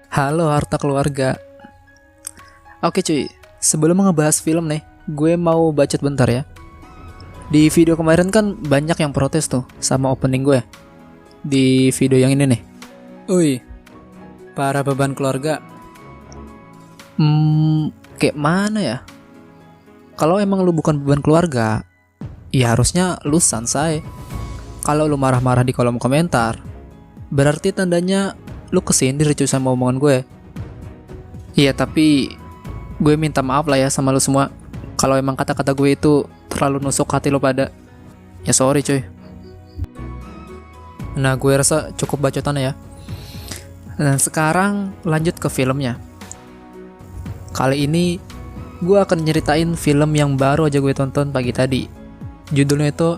Halo harta keluarga. Oke cuy, sebelum ngebahas film nih, gue mau bacot bentar ya. Di video kemarin kan banyak yang protes tuh sama opening gue. Di video yang ini nih. Ui, para beban keluarga. Kayak mana ya? Kalau emang lu bukan beban keluarga, ya harusnya lu sansai. Kalau lu marah-marah di kolom komentar, berarti tandanya lu kesindir cuy sama omongan gue. Iya tapi gue minta maaf lah ya sama lu semua kalau emang kata-kata gue itu terlalu nusuk hati lu pada. Ya sorry cuy. Nah gue rasa cukup bacotan ya. Nah sekarang lanjut ke filmnya. Kali ini gue akan nyeritain film yang baru aja gue tonton pagi tadi. Judulnya itu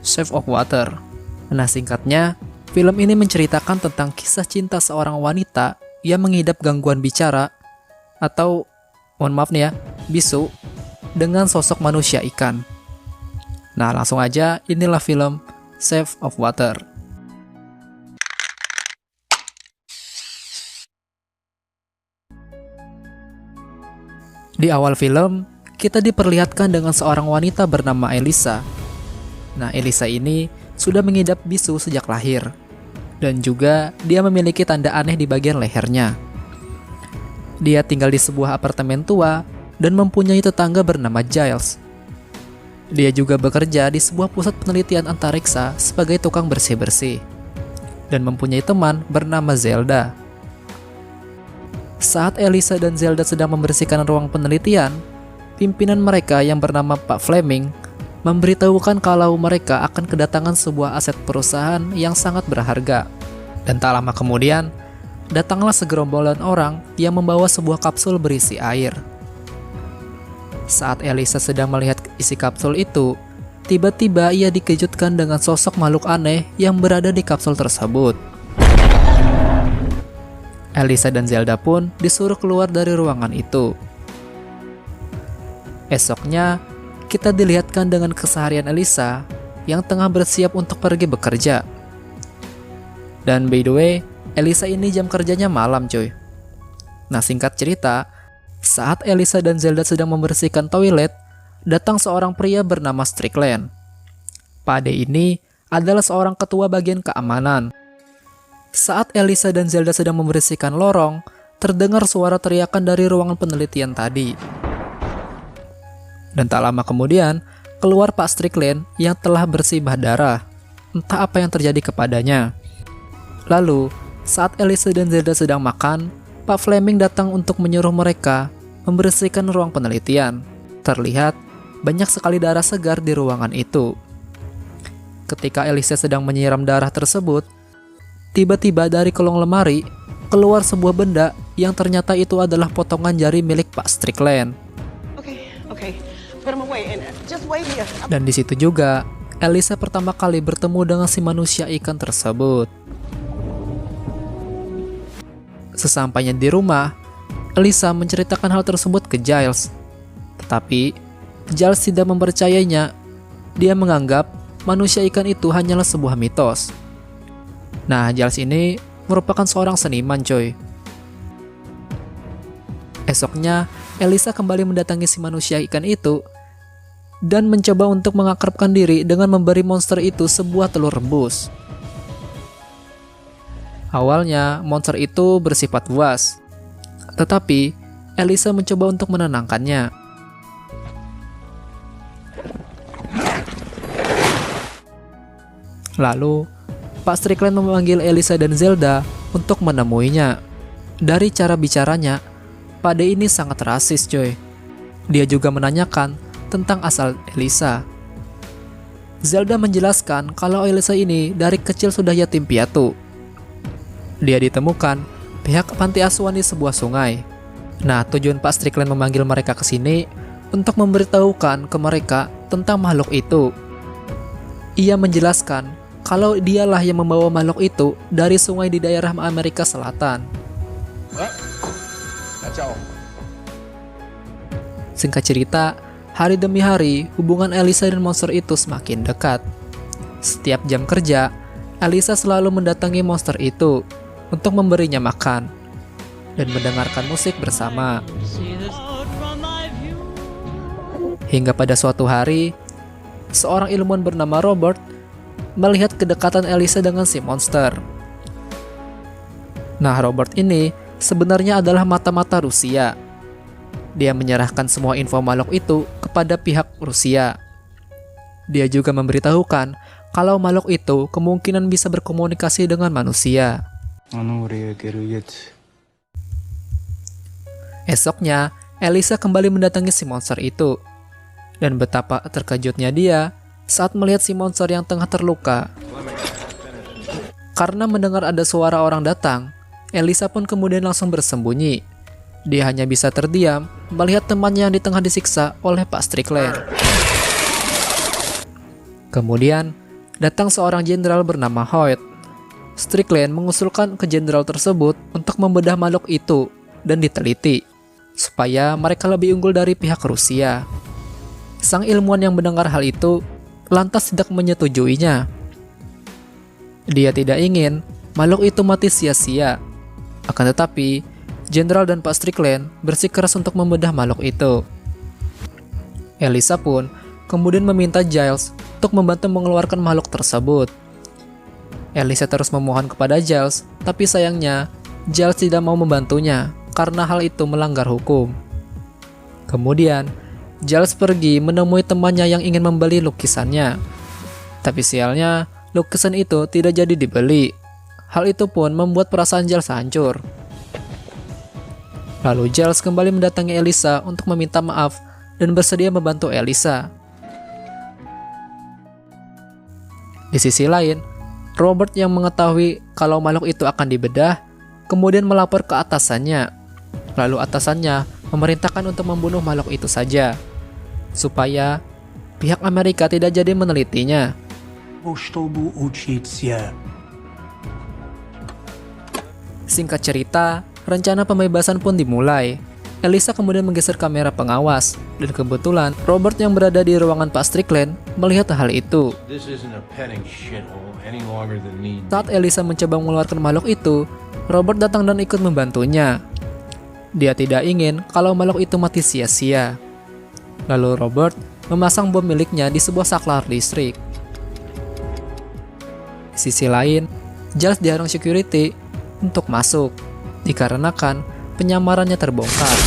Shape of Water. Nah singkatnya, film ini menceritakan tentang kisah cinta seorang wanita yang mengidap gangguan bicara atau, mohon maaf nih ya, bisu, dengan sosok manusia ikan. Nah langsung aja, inilah film Shape of Water. Di awal film, kita diperlihatkan dengan seorang wanita bernama Elisa. Nah, Elisa ini sudah mengidap bisu sejak lahir. Dan juga dia memiliki tanda aneh di bagian lehernya. Dia tinggal di sebuah apartemen tua dan mempunyai tetangga bernama Giles. Dia juga bekerja di sebuah pusat penelitian antariksa sebagai tukang bersih-bersih. Dan mempunyai teman bernama Zelda. Saat Elisa dan Zelda sedang membersihkan ruang penelitian, pimpinan mereka yang bernama Pak Fleming memberitahukan kalau mereka akan kedatangan sebuah aset perusahaan yang sangat berharga. Dan tak lama kemudian, datanglah segerombolan orang yang membawa sebuah kapsul berisi air. Saat Elisa sedang melihat isi kapsul itu, tiba-tiba ia dikejutkan dengan sosok makhluk aneh yang berada di kapsul tersebut. Elisa dan Zelda pun disuruh keluar dari ruangan itu. Esoknya, kita dilihatkan dengan keseharian Elisa yang tengah bersiap untuk pergi bekerja. Dan by the way, Elisa ini jam kerjanya malam cuy. Nah singkat cerita, saat Elisa dan Zelda sedang membersihkan toilet, datang seorang pria bernama Strickland. Pak D ini adalah seorang ketua bagian keamanan. Saat Elisa dan Zelda sedang membersihkan lorong, terdengar suara teriakan dari ruangan penelitian tadi. Dan tak lama kemudian, keluar Pak Strickland yang telah bersibah darah. Entah apa yang terjadi kepadanya. Lalu, saat Elisa dan Zelda sedang makan, Pak Fleming datang untuk menyuruh mereka membersihkan ruang penelitian. Terlihat banyak sekali darah segar di ruangan itu. Ketika Elisa sedang menyiram darah tersebut, tiba-tiba dari kolong lemari keluar sebuah benda yang ternyata itu adalah potongan jari milik Pak Strickland. Dan di situ juga Elisa pertama kali bertemu dengan si manusia ikan tersebut. Sesampainya di rumah, Elisa menceritakan hal tersebut ke Giles. Tetapi Giles tidak mempercayainya. Dia menganggap manusia ikan itu hanyalah sebuah mitos. Nah, Giles ini merupakan seorang seniman coy. Esoknya, Elisa kembali mendatangi si manusia ikan itu dan mencoba untuk mengakrabkan diri dengan memberi monster itu sebuah telur rebus. Awalnya, monster itu bersifat buas. Tetapi, Elisa mencoba untuk menenangkannya. Lalu, Pak Strickland memanggil Elisa dan Zelda untuk menemuinya. Dari cara bicaranya, Pak D ini sangat rasis coy. Dia juga menanyakan tentang asal Elisa. Zelda menjelaskan kalau Elisa ini dari kecil sudah yatim piatu. Dia ditemukan pihak panti asuhan di sebuah sungai. Nah, tujuan Pak Strickland memanggil mereka ke sini untuk memberitahukan ke mereka tentang makhluk itu. Ia menjelaskan kalau dialah yang membawa makhluk itu dari sungai di daerah Amerika Selatan. Singkat cerita, hari demi hari hubungan Elisa dan monster itu semakin dekat. Setiap jam kerja, Elisa selalu mendatangi monster itu untuk memberinya makan. dan mendengarkan musik bersama. Hingga pada suatu hari, seorang ilmuwan bernama Robert melihat kedekatan Elisa dengan si monster. Nah, Robert ini sebenarnya adalah mata-mata Rusia. Dia menyerahkan semua info makhluk itu kepada pihak Rusia. Dia juga memberitahukan kalau makhluk itu kemungkinan bisa berkomunikasi dengan manusia. Esoknya, Elisa kembali mendatangi si monster itu. Dan betapa terkejutnya dia saat melihat si monster yang tengah terluka. Karena mendengar ada suara orang datang, Elisa pun kemudian langsung bersembunyi. Dia hanya bisa terdiam melihat temannya yang di tengah disiksa oleh Pak Strickland. Kemudian, datang seorang jenderal bernama Hoyt. Strickland mengusulkan ke jenderal tersebut untuk membedah makhluk itu dan diteliti, supaya mereka lebih unggul dari pihak Rusia. Sang ilmuwan yang mendengar hal itu lantas tidak menyetujuinya. Dia tidak ingin makhluk itu mati sia-sia. Akan tetapi, jenderal dan Pak Strickland bersikeras untuk membedah makhluk itu. Elisa pun kemudian meminta Giles untuk membantu mengeluarkan makhluk tersebut. Elisa terus memohon kepada Giles, tapi sayangnya Giles tidak mau membantunya karena hal itu melanggar hukum. Kemudian, Giles pergi menemui temannya yang ingin membeli lukisannya. Tapi sialnya, lukisan itu tidak jadi dibeli. Hal itu pun membuat perasaan Giles hancur. Lalu Giles kembali mendatangi Elisa untuk meminta maaf dan bersedia membantu Elisa. Di sisi lain, Robert yang mengetahui kalau makhluk itu akan dibedah, kemudian melapor ke atasannya. Lalu atasannya memerintahkan untuk membunuh makhluk itu saja, supaya pihak Amerika tidak jadi menelitinya. Singkat cerita, rencana pembebasan pun dimulai. Elisa kemudian menggeser kamera pengawas, dan kebetulan Robert yang berada di ruangan Pak Strickland melihat hal itu. Saat Elisa mencoba mengeluarkan makhluk itu, Robert datang dan ikut membantunya. Dia tidak ingin kalau makhluk itu mati sia-sia. Lalu Robert memasang bom miliknya di sebuah saklar listrik. Di sisi lain, Giles dihalang security untuk masuk, dikarenakan penyamarannya terbongkar.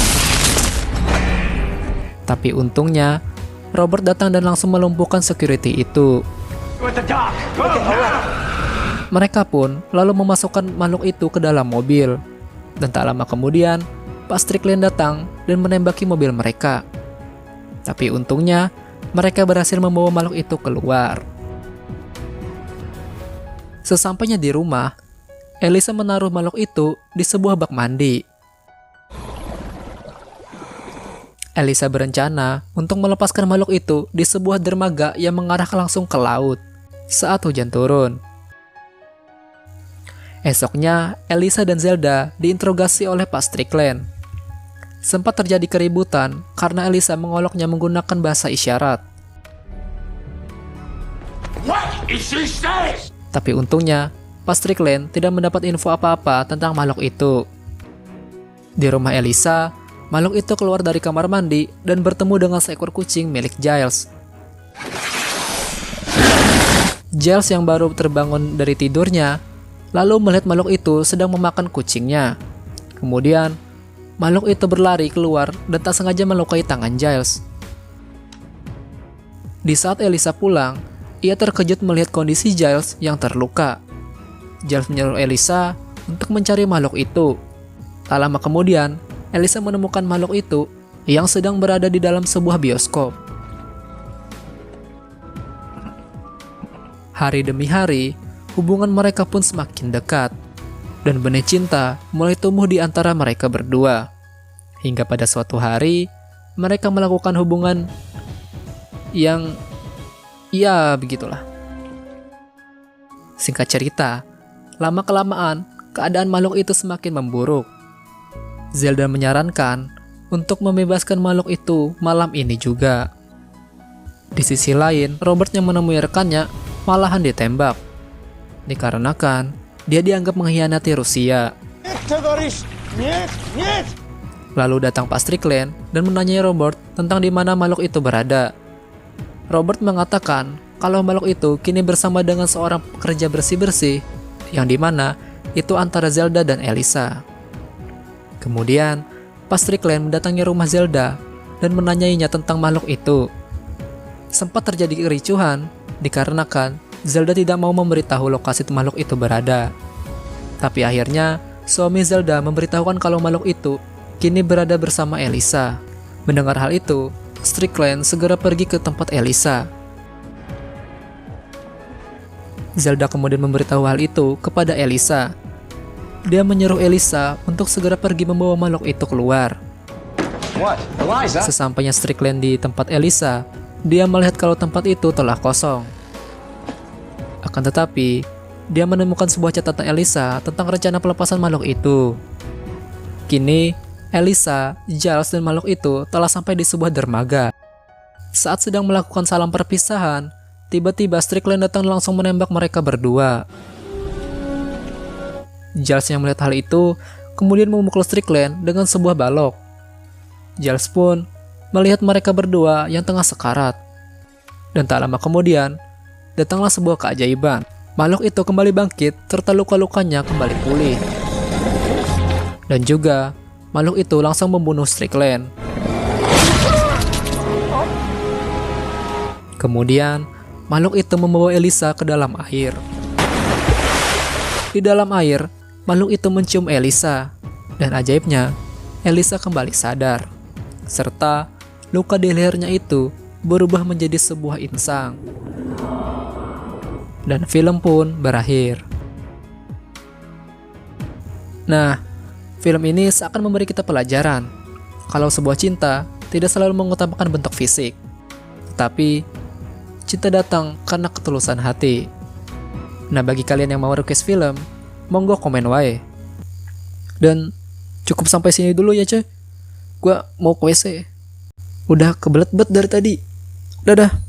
Tapi untungnya, Robert datang dan langsung melumpuhkan security itu. Mereka pun lalu memasukkan makhluk itu ke dalam mobil. Dan tak lama kemudian, Pak Strickland datang dan menembaki mobil mereka. Tapi untungnya, mereka berhasil membawa makhluk itu keluar. Sesampainya di rumah, Elisa menaruh makhluk itu di sebuah bak mandi. Elisa berencana untuk melepaskan makhluk itu di sebuah dermaga yang mengarah langsung ke laut saat hujan turun. Esoknya, Elisa dan Zelda diinterogasi oleh Pak Strickland. Sempat terjadi keributan karena Elisa mengoloknya menggunakan bahasa isyarat. Tapi untungnya, Pak Strickland tidak mendapat info apa-apa tentang makhluk itu. Di rumah Elisa, makhluk itu keluar dari kamar mandi dan bertemu dengan seekor kucing milik Giles. Giles yang baru terbangun dari tidurnya, lalu melihat makhluk itu sedang memakan kucingnya. Kemudian, makhluk itu berlari keluar dan tak sengaja melukai tangan Giles. Di saat Elisa pulang, ia terkejut melihat kondisi Giles yang terluka. Giles menyuruh Elisa untuk mencari makhluk itu. Tak lama kemudian, Elisa menemukan makhluk itu yang sedang berada di dalam sebuah bioskop. Hari demi hari, hubungan mereka pun semakin dekat, dan benih cinta mulai tumbuh di antara mereka berdua. Hingga pada suatu hari, mereka melakukan hubungan yang, ya begitulah. Singkat cerita, lama-kelamaan keadaan makhluk itu semakin memburuk. Zelda menyarankan untuk membebaskan makhluk itu malam ini juga. Di sisi lain, Robert yang menemui rekannya malahan ditembak, dikarenakan dia dianggap mengkhianati Rusia. Lalu datang Pak Strickland dan menanyai Robert tentang di mana makhluk itu berada. Robert mengatakan kalau makhluk itu kini bersama dengan seorang pekerja bersih-bersih, yang dimana itu antara Zelda dan Elisa. Kemudian, Pak Strickland mendatangi rumah Zelda dan menanyainya tentang makhluk itu. Sempat terjadi kericuhan dikarenakan Zelda tidak mau memberitahu lokasi makhluk itu berada. Tapi akhirnya, suami Zelda memberitahukan kalau makhluk itu kini berada bersama Elisa. Mendengar hal itu, Strickland segera pergi ke tempat Elisa. Zelda kemudian memberitahu hal itu kepada Elisa. Dia menyuruh Elisa untuk segera pergi membawa makhluk itu keluar. Sesampainya Strickland di tempat Elisa, dia melihat kalau tempat itu telah kosong. Akan tetapi, dia menemukan sebuah catatan Elisa tentang rencana pelepasan makhluk itu. Kini, Elisa, Giles, dan makhluk itu telah sampai di sebuah dermaga. Saat sedang melakukan salam perpisahan, tiba-tiba Strickland datang langsung menembak mereka berdua. Giles yang melihat hal itu kemudian memukul Strickland dengan sebuah balok. Giles pun melihat mereka berdua yang tengah sekarat. Dan tak lama kemudian, datanglah sebuah keajaiban. Makhluk itu kembali bangkit serta luka-lukanya kembali pulih. Dan juga, makhluk itu langsung membunuh Strickland. Kemudian, makhluk itu membawa Elisa ke dalam air. Di dalam air, makhluk itu mencium Elisa, dan ajaibnya, Elisa kembali sadar. Serta, luka di lehernya itu berubah menjadi sebuah insang. Dan film pun berakhir. Nah, film ini seakan memberi kita pelajaran kalau sebuah cinta tidak selalu mengutamakan bentuk fisik, tetapi cinta datang karena ketulusan hati. Nah, bagi kalian yang mau request film, monggo komen wae. Dan cukup sampai sini dulu ya cuy. Gua mau ke WC. Udah kebelet bet dari tadi. Dadah.